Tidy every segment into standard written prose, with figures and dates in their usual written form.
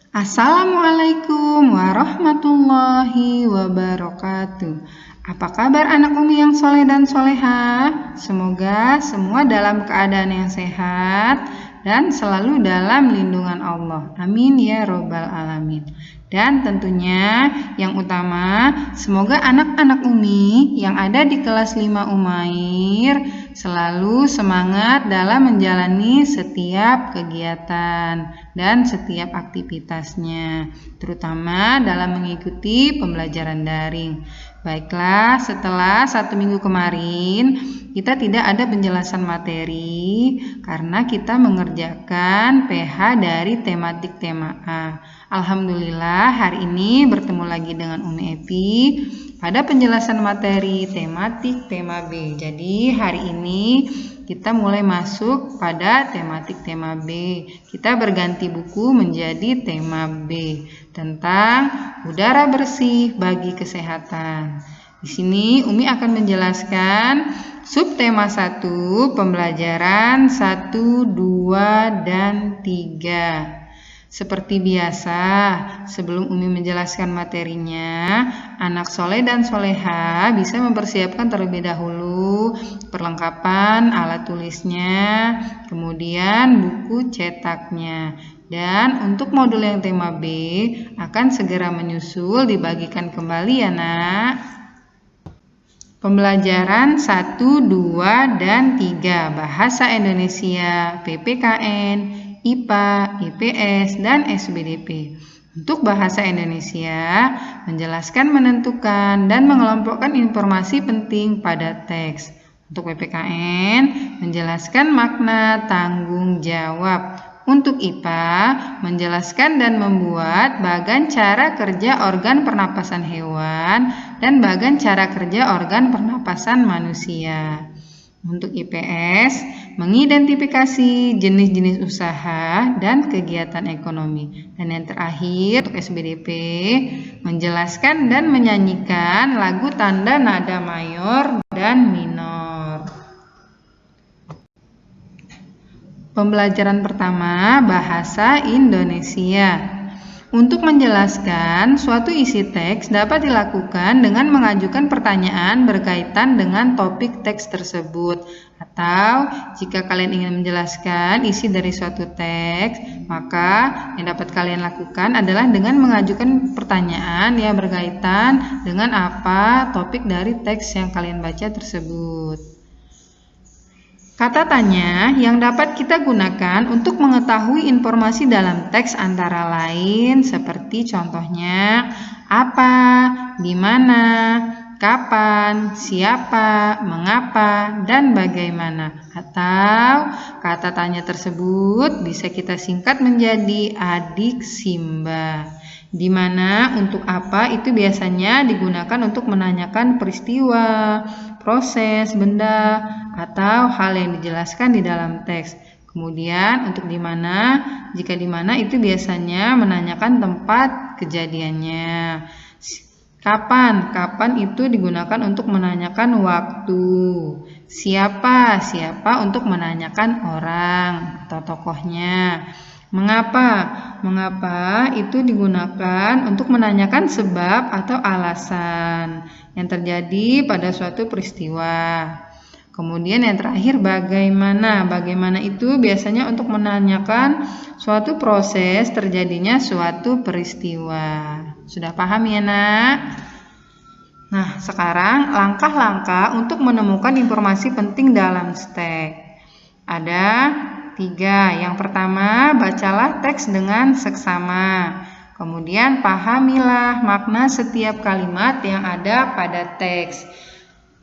Assalamualaikum warahmatullahi wabarakatuh. Apa kabar anak Umi yang soleh dan soleha? Semoga semua dalam keadaan yang sehat dan selalu dalam lindungan Allah. Amin ya robbal alamin. Dan tentunya yang utama, semoga anak-anak Umi yang ada di kelas 5 Umair selalu semangat dalam menjalani setiap kegiatan dan setiap aktivitasnya, terutama dalam mengikuti pembelajaran daring. Baiklah, setelah 1 minggu kemarin, kita tidak ada penjelasan materi karena kita mengerjakan PH dari tematik tema A. Alhamdulillah hari ini bertemu lagi dengan Umi Epi pada penjelasan materi tematik tema B. Jadi hari ini kita mulai masuk pada tematik tema B. Kita berganti buku menjadi tema B tentang udara bersih bagi kesehatan. Di sini Umi akan menjelaskan subtema 1, pembelajaran 1, 2, dan 3. Seperti biasa, sebelum Umi menjelaskan materinya, anak soleh dan soleha bisa mempersiapkan terlebih dahulu perlengkapan alat tulisnya, kemudian buku cetaknya. Dan untuk modul yang tema B akan segera menyusul dibagikan kembali ya nak. Pembelajaran 1, 2, dan 3, Bahasa Indonesia, PPKN, IPA, IPS, dan SBDP. Untuk bahasa Indonesia, menjelaskan, menentukan, dan mengelompokkan informasi penting pada teks. Untuk PPKN, menjelaskan makna tanggung jawab. Untuk IPA, menjelaskan dan membuat bagan cara kerja organ pernapasan hewan dan bagan cara kerja organ pernapasan manusia. Untuk IPS, mengidentifikasi jenis-jenis usaha dan kegiatan ekonomi. Dan yang terakhir, untuk SBDP, menjelaskan dan menyanyikan lagu tanda nada mayor dan minor. Pembelajaran pertama, bahasa Indonesia. Untuk menjelaskan suatu isi teks dapat dilakukan dengan mengajukan pertanyaan berkaitan dengan topik teks tersebut. Atau jika kalian ingin menjelaskan isi dari suatu teks, maka yang dapat kalian lakukan adalah dengan mengajukan pertanyaan yang berkaitan dengan apa topik dari teks yang kalian baca tersebut. Kata tanya yang dapat kita gunakan untuk mengetahui informasi dalam teks antara lain seperti contohnya apa, di mana, kapan, siapa, mengapa, dan bagaimana. Atau kata tanya tersebut bisa kita singkat menjadi adik Simba. Di mana untuk apa itu biasanya digunakan untuk menanyakan peristiwa, proses, benda, atau hal yang dijelaskan di dalam teks. Kemudian untuk di mana, jika di mana itu biasanya menanyakan tempat kejadiannya. Kapan itu digunakan untuk menanyakan waktu. Siapa untuk menanyakan orang atau tokohnya. Mengapa itu digunakan untuk menanyakan sebab atau alasan yang terjadi pada suatu peristiwa. Kemudian yang terakhir bagaimana itu biasanya untuk menanyakan suatu proses terjadinya suatu peristiwa. Sudah paham ya nak? Nah sekarang langkah-langkah untuk menemukan informasi penting dalam teks. Ada 3. Yang pertama, bacalah teks dengan seksama. Kemudian pahamilah makna setiap kalimat yang ada pada teks.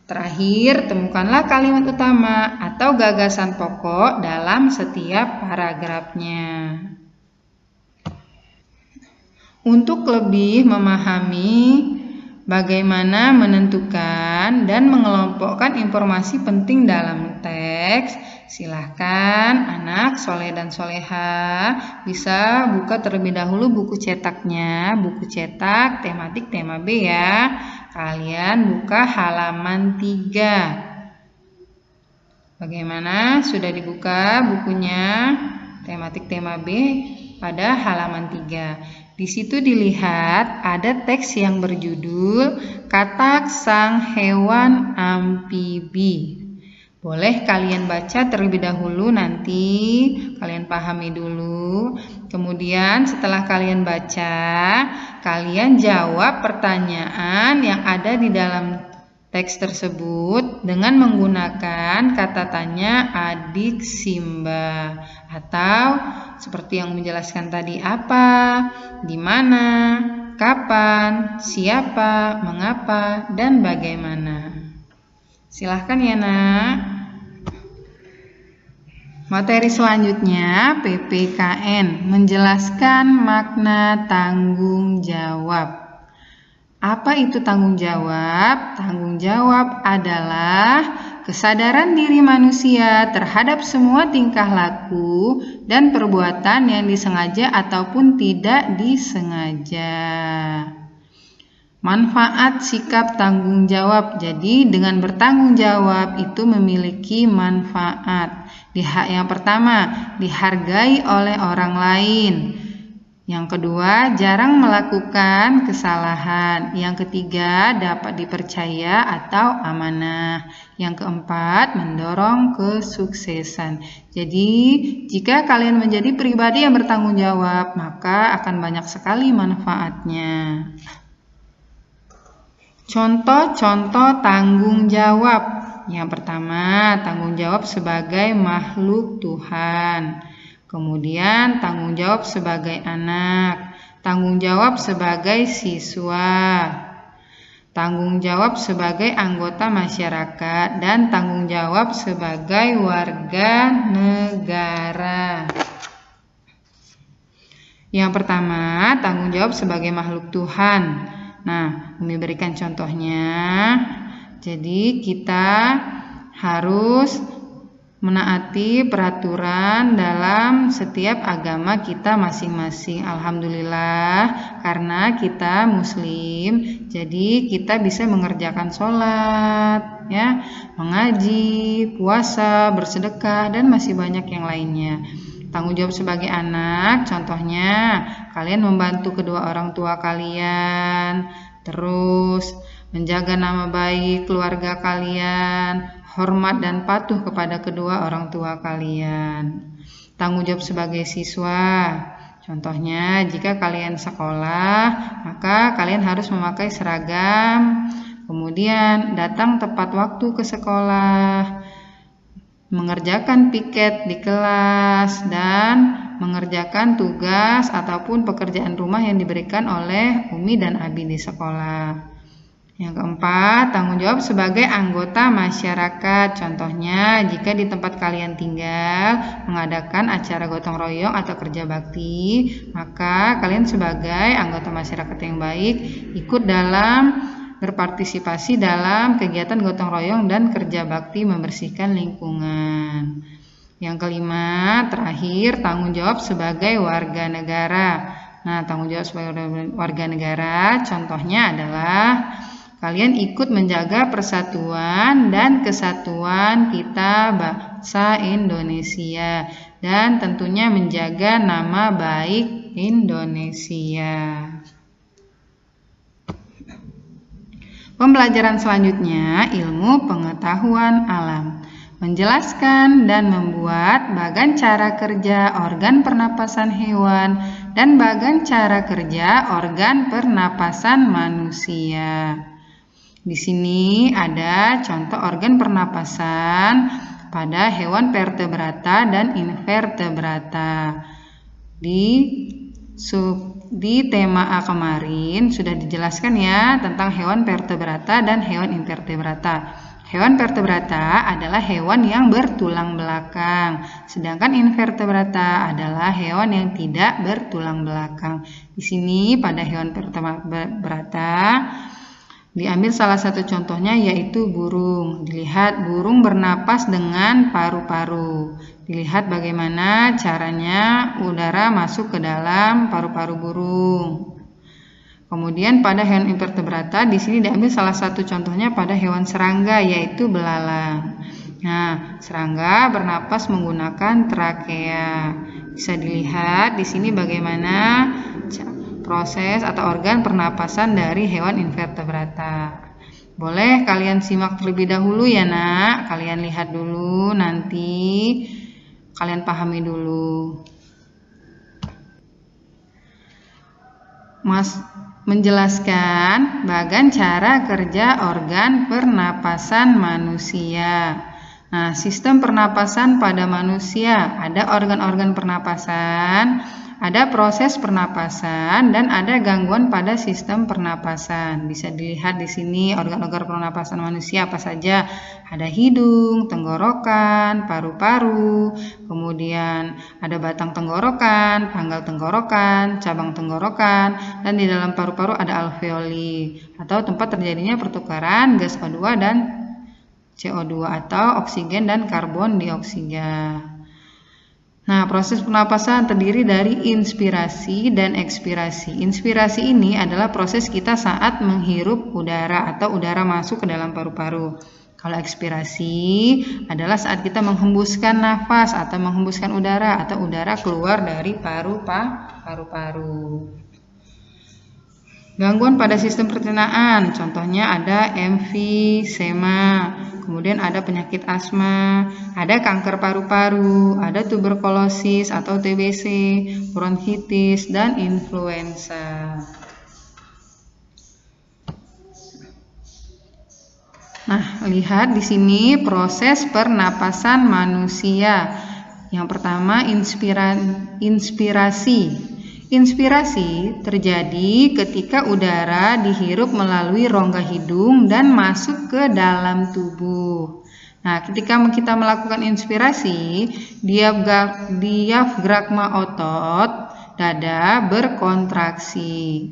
Terakhir, temukanlah kalimat utama atau gagasan pokok dalam setiap paragrafnya. Untuk lebih memahami bagaimana menentukan dan mengelompokkan informasi penting dalam teks, silahkan anak soleh dan soleha bisa buka terlebih dahulu buku cetaknya, buku cetak tematik tema B ya. Kalian buka halaman 3. Bagaimana? Sudah dibuka bukunya tematik tema B? pada halaman 3. Di situ dilihat ada teks yang berjudul Katak Sang Hewan Amfibi. Boleh kalian baca terlebih dahulu, nanti kalian pahami dulu. Kemudian setelah kalian baca, kalian jawab pertanyaan yang ada di dalam teks tersebut dengan menggunakan kata tanya adik Simba, atau seperti yang menjelaskan tadi, apa, di mana, kapan, siapa, mengapa, dan bagaimana. Silahkan ya nak. Materi selanjutnya PPKN, menjelaskan makna tanggung jawab. Apa itu tanggung jawab? Tanggung jawab adalah kesadaran diri manusia terhadap semua tingkah laku dan perbuatan yang disengaja ataupun tidak disengaja. Manfaat sikap tanggung jawab. Jadi dengan bertanggung jawab itu memiliki manfaat. Yang pertama, dihargai oleh orang lain. Yang kedua, jarang melakukan kesalahan. Yang ketiga, dapat dipercaya atau amanah. Yang keempat, mendorong kesuksesan. Jadi, jika kalian menjadi pribadi yang bertanggung jawab, maka akan banyak sekali manfaatnya. Contoh-contoh tanggung jawab. Yang pertama, tanggung jawab sebagai makhluk Tuhan. Kemudian tanggung jawab sebagai anak, tanggung jawab sebagai siswa, tanggung jawab sebagai anggota masyarakat, dan tanggung jawab sebagai warga negara. Yang pertama, tanggung jawab sebagai makhluk Tuhan. Nah, Umi berikan contohnya. Jadi kita harus menaati peraturan dalam setiap agama kita masing-masing. Alhamdulillah, karena kita muslim, jadi kita bisa mengerjakan sholat, ya, mengaji, puasa, bersedekah, dan masih banyak yang lainnya. Tanggung jawab sebagai anak, contohnya kalian membantu kedua orang tua kalian, terus menjaga nama baik keluarga kalian, hormat dan patuh kepada kedua orang tua kalian. Tanggung jawab sebagai siswa, contohnya jika kalian sekolah, maka kalian harus memakai seragam, kemudian datang tepat waktu ke sekolah, mengerjakan piket di kelas, dan mengerjakan tugas ataupun pekerjaan rumah yang diberikan oleh Umi dan Abi di sekolah. Yang keempat, tanggung jawab sebagai anggota masyarakat. Contohnya, jika di tempat kalian tinggal mengadakan acara gotong royong atau kerja bakti, maka kalian sebagai anggota masyarakat yang baik ikut dalam berpartisipasi dalam kegiatan gotong royong dan kerja bakti membersihkan lingkungan. Yang kelima, terakhir, tanggung jawab sebagai warga negara. Nah, tanggung jawab sebagai warga negara contohnya adalah kalian ikut menjaga persatuan dan kesatuan kita bangsa Indonesia, dan tentunya menjaga nama baik Indonesia. Pembelajaran selanjutnya, ilmu pengetahuan alam. Menjelaskan dan membuat bagan cara kerja organ pernapasan hewan dan bagan cara kerja organ pernapasan manusia. Di sini ada contoh organ pernapasan pada hewan vertebrata dan invertebrata. Di tema A kemarin sudah dijelaskan ya tentang hewan vertebrata dan hewan invertebrata. Hewan vertebrata adalah hewan yang bertulang belakang, sedangkan invertebrata adalah hewan yang tidak bertulang belakang. Di sini pada hewan vertebrata diambil salah satu contohnya yaitu burung. Dilihat burung bernapas dengan paru-paru. Dilihat bagaimana caranya udara masuk ke dalam paru-paru burung. Kemudian pada hewan invertebrata di sini diambil salah satu contohnya pada hewan serangga yaitu belalang. Nah, serangga bernapas menggunakan trakea. Bisa dilihat di sini bagaimana proses atau organ pernapasan dari hewan invertebrata. Boleh kalian simak terlebih dahulu ya nak. Kalian lihat dulu, nanti kalian pahami dulu. Menjelaskan bagian cara kerja organ pernapasan manusia. Nah, sistem pernapasan pada manusia ada organ-organ pernapasan, ada proses pernapasan, dan ada gangguan pada sistem pernapasan. Bisa dilihat di sini organ-organ pernapasan manusia apa saja. Ada hidung, tenggorokan, paru-paru, kemudian ada batang tenggorokan, pangkal tenggorokan, cabang tenggorokan, dan di dalam paru-paru ada alveoli atau tempat terjadinya pertukaran gas O2 dan CO2 atau oksigen dan karbon dioksida. Nah, proses pernapasan terdiri dari inspirasi dan ekspirasi. Inspirasi ini adalah proses kita saat menghirup udara atau udara masuk ke dalam paru-paru. Kalau ekspirasi adalah saat kita menghembuskan nafas atau menghembuskan udara atau udara keluar dari paru-paru. Gangguan pada sistem pencernaan, contohnya ada emfisema, kemudian ada penyakit asma, ada kanker paru-paru, ada tuberkulosis atau TBC, bronkitis, dan influenza. Nah, lihat di sini proses pernapasan manusia. Yang pertama, inspirasi. Inspirasi terjadi ketika udara dihirup melalui rongga hidung dan masuk ke dalam tubuh. Nah, ketika kita melakukan inspirasi, diafragma otot dada berkontraksi.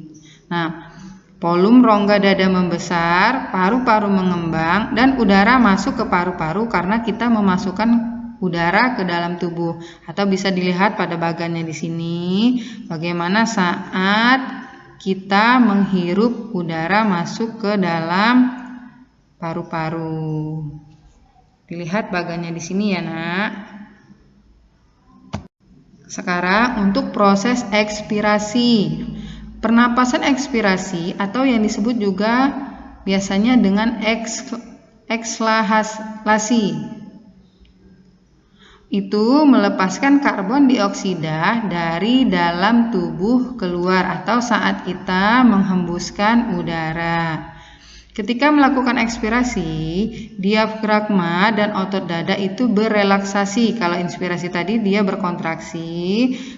Nah, volum rongga dada membesar, paru-paru mengembang, dan udara masuk ke paru-paru karena kita memasukkan udara ke dalam tubuh. Atau bisa dilihat pada bagannya di sini, bagaimana saat kita menghirup udara masuk ke dalam paru-paru. Dilihat bagannya di sini ya nak. Sekarang untuk proses ekspirasi. Pernapasan ekspirasi atau yang disebut juga biasanya dengan ekshalasi itu melepaskan karbon dioksida dari dalam tubuh keluar atau saat kita menghembuskan udara. Ketika melakukan ekspirasi, diafragma dan otot dada itu berelaksasi. Kalau inspirasi tadi dia berkontraksi.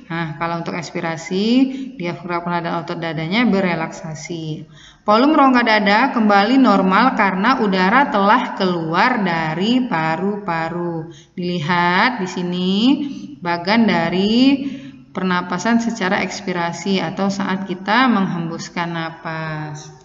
Nah, kalau untuk ekspirasi, diafragma dan otot dadanya berelaksasi. Volume rongga dada kembali normal karena udara telah keluar dari paru-paru. Dilihat di sini bagian dari pernapasan secara ekspirasi atau saat kita menghembuskan napas.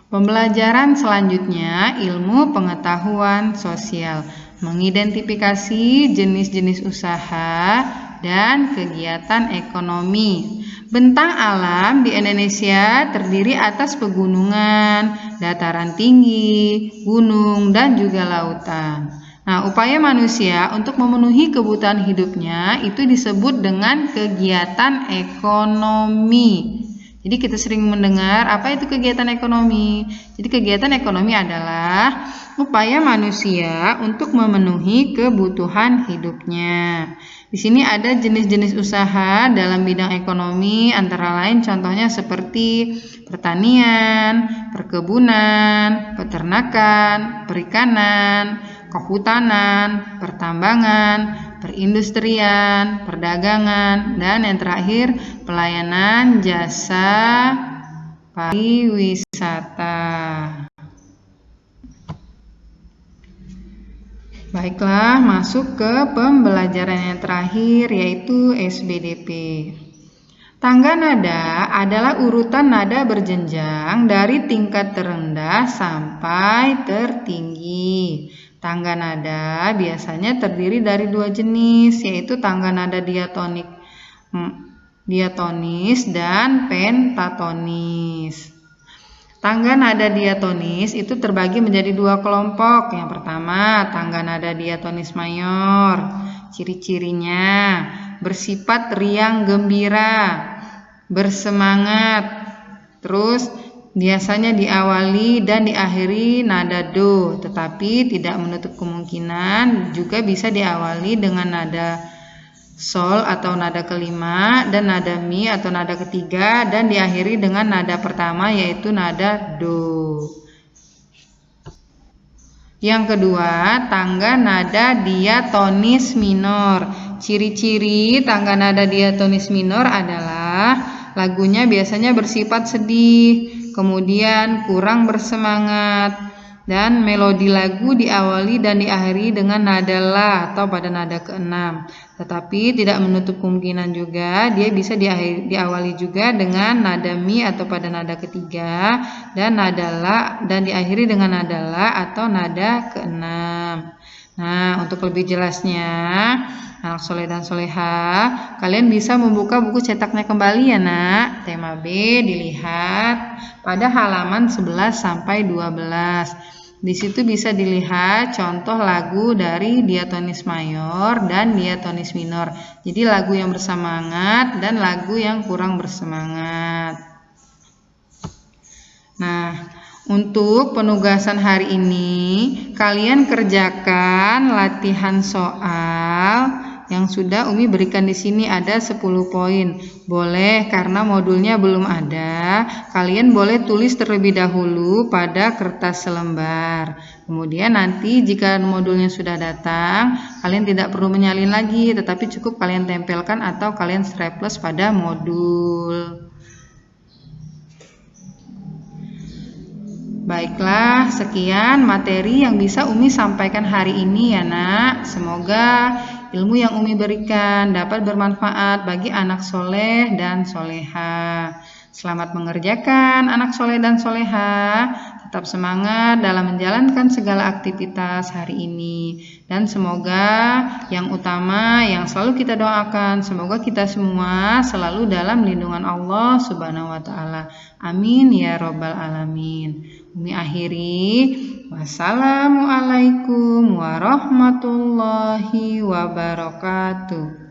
Pembelajaran selanjutnya ilmu pengetahuan sosial, mengidentifikasi jenis-jenis usaha dan kegiatan ekonomi. Bentang alam di Indonesia terdiri atas pegunungan, dataran tinggi, gunung, dan juga lautan. Nah, upaya manusia untuk memenuhi kebutuhan hidupnya itu disebut dengan kegiatan ekonomi. Jadi kita sering mendengar apa itu kegiatan ekonomi. Jadi kegiatan ekonomi adalah upaya manusia untuk memenuhi kebutuhan hidupnya. Di sini ada jenis-jenis usaha dalam bidang ekonomi, antara lain contohnya seperti pertanian, perkebunan, peternakan, perikanan, kehutanan, pertambangan, perindustrian, perdagangan, dan yang terakhir pelayanan jasa pariwisata. Baiklah, masuk ke pembelajaran yang terakhir yaitu SBDP. Tangga nada adalah urutan nada berjenjang dari tingkat terendah sampai tertinggi. Tangga nada biasanya terdiri dari dua jenis, yaitu tangga nada diatonis dan pentatonis. Tangga nada diatonis itu terbagi menjadi dua kelompok. Yang pertama, tangga nada diatonis mayor. Ciri-cirinya bersifat riang gembira, bersemangat. Terus biasanya diawali dan diakhiri nada do, tetapi tidak menutup kemungkinan juga bisa diawali dengan nada sol atau nada kelima dan nada mi atau nada ketiga dan diakhiri dengan nada pertama yaitu nada do. Yang kedua, tangga nada diatonis minor. Ciri-ciri tangga nada diatonis minor adalah lagunya biasanya bersifat sedih, kemudian kurang bersemangat, dan melodi lagu diawali dan diakhiri dengan nada la atau pada nada keenam. Tetapi tidak menutup kemungkinan juga dia bisa diawali juga dengan nada mi atau pada nada ketiga dan nada la dan diakhiri dengan nada la atau nada keenam. Nah, untuk lebih jelasnya, anak soleh dan soleha, kalian bisa membuka buku cetaknya kembali ya nak. Tema B dilihat pada halaman 11 sampai 12. Di situ bisa dilihat contoh lagu dari diatonis mayor dan diatonis minor. Jadi lagu yang bersemangat dan lagu yang kurang bersemangat. Nah, untuk penugasan hari ini, kalian kerjakan latihan soal yang sudah Umi berikan di sini ada 10 poin. Boleh karena modulnya belum ada, kalian boleh tulis terlebih dahulu pada kertas selembar. Kemudian nanti jika modulnya sudah datang, kalian tidak perlu menyalin lagi, tetapi cukup kalian tempelkan atau kalian staples pada modul. Baiklah, sekian materi yang bisa Umi sampaikan hari ini ya nak. Semoga ilmu yang Umi berikan dapat bermanfaat bagi anak soleh dan soleha. Selamat mengerjakan anak soleh dan soleha. Tetap semangat dalam menjalankan segala aktivitas hari ini. Dan semoga yang utama yang selalu kita doakan, semoga kita semua selalu dalam lindungan Allah Subhanahu wa Ta'ala. Amin ya Rabbal Alamin. Umi akhiri. Wassalamualaikum warahmatullahi wabarakatuh.